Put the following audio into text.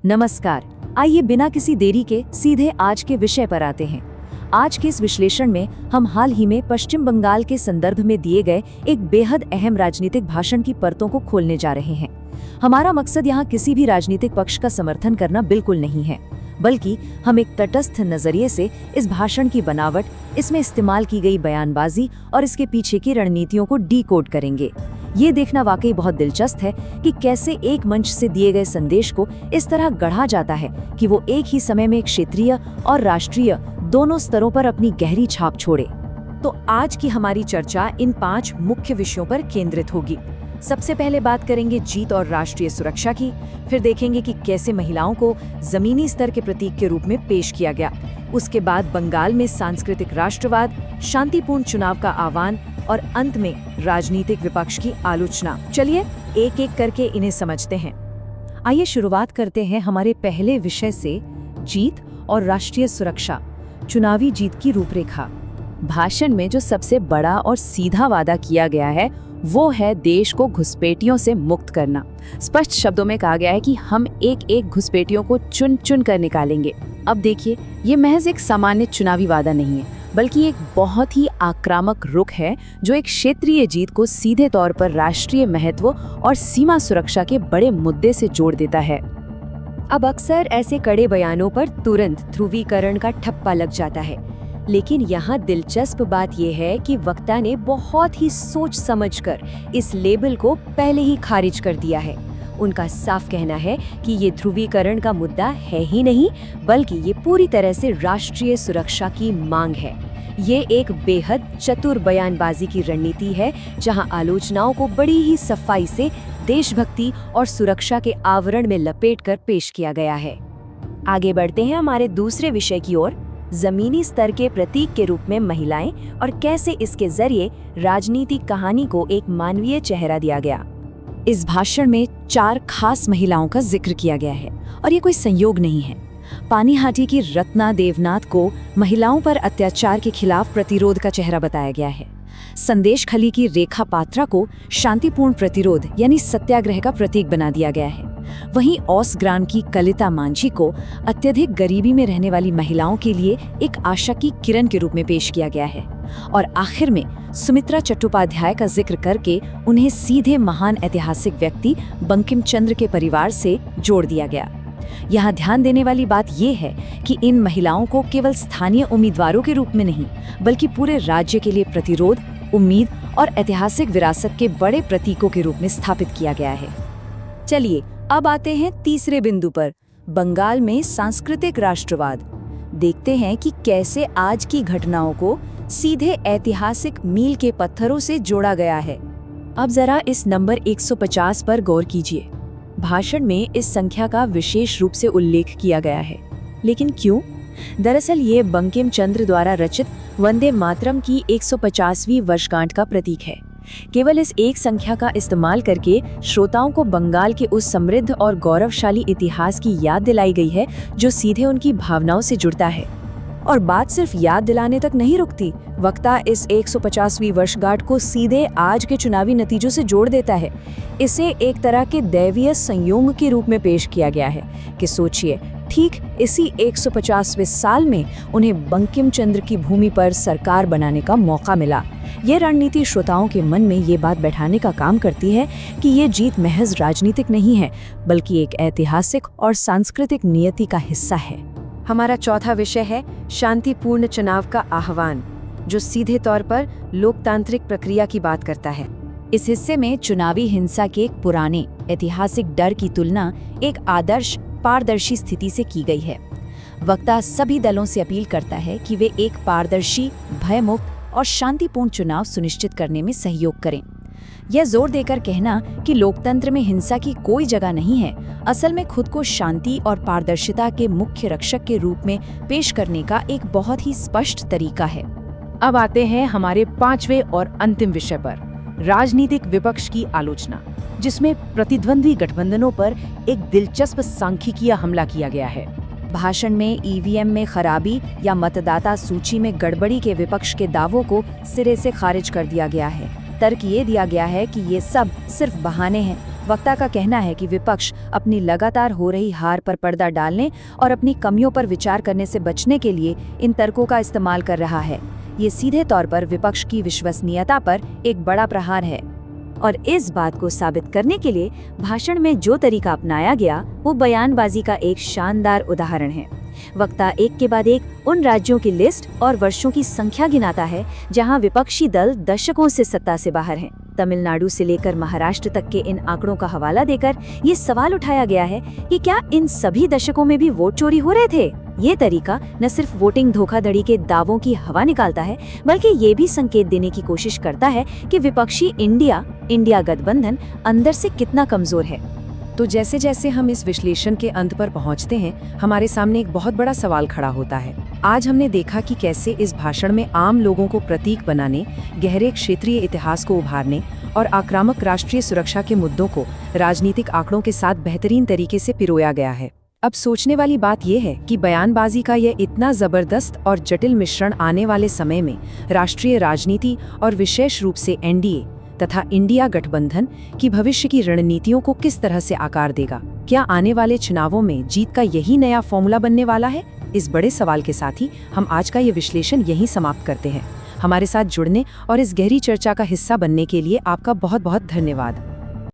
नमस्कार। आइए बिना किसी देरी के सीधे आज के विषय पर आते हैं। आज के इस विश्लेषण में हम हाल ही में पश्चिम बंगाल के संदर्भ में दिए गए एक बेहद अहम राजनीतिक भाषण की परतों को खोलने जा रहे हैं। हमारा मकसद यहाँ किसी भी राजनीतिक पक्ष का समर्थन करना बिल्कुल नहीं है, बल्कि हम एक तटस्थ नजरिए से इस भाषण की बनावट, इसमें इस्तेमाल की गई बयानबाजी और इसके पीछे की रणनीतियों को डीकोड करेंगे। ये देखना वाकई बहुत दिलचस्प है कि कैसे एक मंच से दिए गए संदेश को इस तरह गढ़ा जाता है कि वो एक ही समय में क्षेत्रीय और राष्ट्रीय दोनों स्तरों पर अपनी गहरी छाप छोड़े। तो आज की हमारी चर्चा इन 5 मुख्य विषयों पर केंद्रित होगी। सबसे पहले बात करेंगे जीत और राष्ट्रीय सुरक्षा की, फिर देखेंगे कि कैसे महिलाओं को जमीनी स्तर के प्रतीक के रूप में पेश किया गया। उसके बाद बंगाल में सांस्कृतिक राष्ट्रवाद, शांतिपूर्ण चुनाव का आह्वान और अंत में राजनीतिक विपक्ष की आलोचना। चलिए एक एक करके इन्हें समझते हैं। आइए शुरुआत करते हैं हमारे पहले विषय से, जीत और राष्ट्रीय सुरक्षा, चुनावी जीत की रूपरेखा। भाषण में जो सबसे बड़ा और सीधा वादा किया गया है वो है देश को घुसपैठियों से मुक्त करना। स्पष्ट शब्दों में कहा गया है कि हम एक एक घुसपैठियों को चुन चुन कर निकालेंगे। अब देखिए, ये महज एक सामान्य चुनावी वादा नहीं है, बल्कि एक बहुत ही आक्रामक रुख है जो एक क्षेत्रीय जीत को सीधे तौर पर राष्ट्रीय महत्व और सीमा सुरक्षा के बड़े मुद्दे से जोड़ देता है। अब अक्सर ऐसे कड़े बयानों पर तुरंत ध्रुवीकरण का ठप्पा लग जाता है, लेकिन यहाँ दिलचस्प बात यह है कि वक्ता ने बहुत ही सोच समझकर इस लेबल को पहले ही खारिज कर दिया है। उनका साफ कहना है कि ये ध्रुवीकरण का मुद्दा है ही नहीं, बल्कि ये पूरी तरह से राष्ट्रीय सुरक्षा की मांग है। ये एक बेहद चतुर बयानबाजी की रणनीति है, जहां आलोचनाओं को बड़ी ही सफाई से देशभक्ति और सुरक्षा के आवरण में लपेटकर पेश किया गया है। आगे बढ़ते हैं हमारे दूसरे विषय की ओर, जमीनी स्तर के प्रतीक के रूप में महिलाएं और कैसे इसके जरिए राजनीतिक कहानी को एक मानवीय चेहरा दिया गया। इस भाषण में 4 खास महिलाओं का जिक्र किया गया है और ये कोई संयोग नहीं है। पानीहाटी की रत्ना देवनाथ को महिलाओं पर अत्याचार के खिलाफ प्रतिरोध का चेहरा बताया गया है। संदेश खली की रेखा पात्रा को शांतिपूर्ण प्रतिरोध यानी सत्याग्रह का प्रतीक बना दिया गया है। वहीं औस ग्राम की कलिता मांझी को अत्यधिक गरीबी में रहने वाली महिलाओं के लिए एक आशा की किरण के रूप में पेश किया गया है। और आखिर में सुमित्रा चट्टोपाध्याय का जिक्र करके उन्हें सीधे महान ऐतिहासिक व्यक्ति बंकिम चंद्र के परिवार से जोड़ दिया गया। यहाँ ध्यान देने वाली बात यह है कि इन महिलाओं को केवल स्थानीय उम्मीदवारों के रूप में नहीं, बल्कि पूरे राज्य के लिए प्रतिरोध, उम्मीद और ऐतिहासिक विरासत के बड़े प्रतीकों के रूप में स्थापित किया गया है। चलिए अब आते हैं तीसरे बिंदु पर, बंगाल में सांस्कृतिक राष्ट्रवाद। देखते हैं कि कैसे आज की घटनाओं को सीधे ऐतिहासिक मील के पत्थरों से जोड़ा गया है। अब जरा इस नंबर 150 पर गौर कीजिए। भाषण में इस संख्या का विशेष रूप से उल्लेख किया गया है, लेकिन क्यों? दरअसल ये बंकिम चंद्र द्वारा रचित वंदे मातरम की 150वीं वर्षगांठ का प्रतीक है। केवल इस एक संख्या का इस्तेमाल करके श्रोताओं को बंगाल के उस समृद्ध और गौरवशाली इतिहास की याद दिलाई गई है जो सीधे उनकी भावनाओं से जुड़ता है। और बात सिर्फ याद दिलाने तक नहीं रुकती, वक्ता इस 150वीं वर्षगांठ को सीधे आज के चुनावी नतीजों से जोड़ देता है। इसे एक तरह के दैवीय संयोग के रूप में पेश किया गया है कि सोचिए, ठीक इसी 150वें साल में उन्हें बंकिम चंद्र की भूमि पर सरकार बनाने का मौका मिला। ये रणनीति श्रोताओं के मन में ये बात बैठाने का काम करती है कि ये जीत महज राजनीतिक नहीं है, बल्कि एक ऐतिहासिक और सांस्कृतिक नियति का हिस्सा है। हमारा चौथा विषय है शांतिपूर्ण चुनाव का आह्वान, जो सीधे तौर पर लोकतांत्रिक प्रक्रिया की बात करता है। इस हिस्से में चुनावी हिंसा के एक पुराने ऐतिहासिक डर की तुलना एक आदर्श पारदर्शी स्थिति से की गई है। वक्ता सभी दलों से अपील करता है कि वे एक पारदर्शी, भयमुक्त और शांतिपूर्ण चुनाव सुनिश्चित करने में सहयोग करें। यह जोर देकर कहना कि लोकतंत्र में हिंसा की कोई जगह नहीं है, असल में खुद को शांति और पारदर्शिता के मुख्य रक्षक के रूप में पेश करने का एक बहुत ही स्पष्ट तरीका है। अब आते हैं हमारे 5वें और अंतिम विषय पर, राजनीतिक विपक्ष की आलोचना, जिसमें प्रतिद्वंद्वी गठबंधनों पर एक दिलचस्प सांख्यिकीय हमला किया गया है। भाषण में ईवीएम में खराबी या मतदाता सूची में गड़बड़ी के विपक्ष के दावों को सिरे से खारिज कर दिया गया है। तर्क ये दिया गया है कि ये सब सिर्फ बहाने हैं, वक्ता का कहना है कि विपक्ष अपनी लगातार हो रही हार पर पर्दा डालने और अपनी कमियों पर विचार करने से बचने के लिए इन तर्कों का इस्तेमाल कर रहा है। ये सीधे तौर पर विपक्ष की विश्वसनीयता पर एक बड़ा प्रहार है। और इस बात को साबित करने के लिए भाषण में जो तरीका अपनाया गया वो बयानबाजी का एक शानदार उदाहरण है। वक्ता एक के बाद एक उन राज्यों की लिस्ट और वर्षों की संख्या गिनाता है जहां विपक्षी दल दशकों से सत्ता से बाहर हैं। तमिलनाडु से लेकर महाराष्ट्र तक के इन आंकड़ों का हवाला देकर ये सवाल उठाया गया है कि क्या इन सभी दशकों में भी वोट चोरी हो रहे थे। ये तरीका न सिर्फ वोटिंग धोखाधड़ी के दावों की हवा निकालता है, बल्कि ये भी संकेत देने की कोशिश करता है कि विपक्षी इंडिया गठबंधन अंदर से कितना कमजोर है। तो जैसे जैसे हम इस विश्लेषण के अंत पर पहुंचते हैं, हमारे सामने एक बहुत बड़ा सवाल खड़ा होता है। आज हमने देखा कि कैसे इस भाषण में आम लोगों को प्रतीक बनाने, गहरे क्षेत्रीय इतिहास को उभारने और आक्रामक राष्ट्रीय सुरक्षा के मुद्दों को राजनीतिक आंकड़ों के साथ बेहतरीन तरीके से पिरोया गया है। अब सोचने वाली बात यह है कि बयानबाजी का यह इतना जबरदस्त और जटिल मिश्रण आने वाले समय में राष्ट्रीय राजनीति और विशेष रूप से एनडीए तथा इंडिया गठबंधन की भविष्य की रणनीतियों को किस तरह से आकार देगा। क्या आने वाले चुनावों में जीत का यही नया फॉर्मूला बनने वाला है? इस बड़े सवाल के साथ ही हम आज का ये विश्लेषण यहीं समाप्त करते हैं। हमारे साथ जुड़ने और इस गहरी चर्चा का हिस्सा बनने के लिए आपका बहुत बहुत धन्यवाद।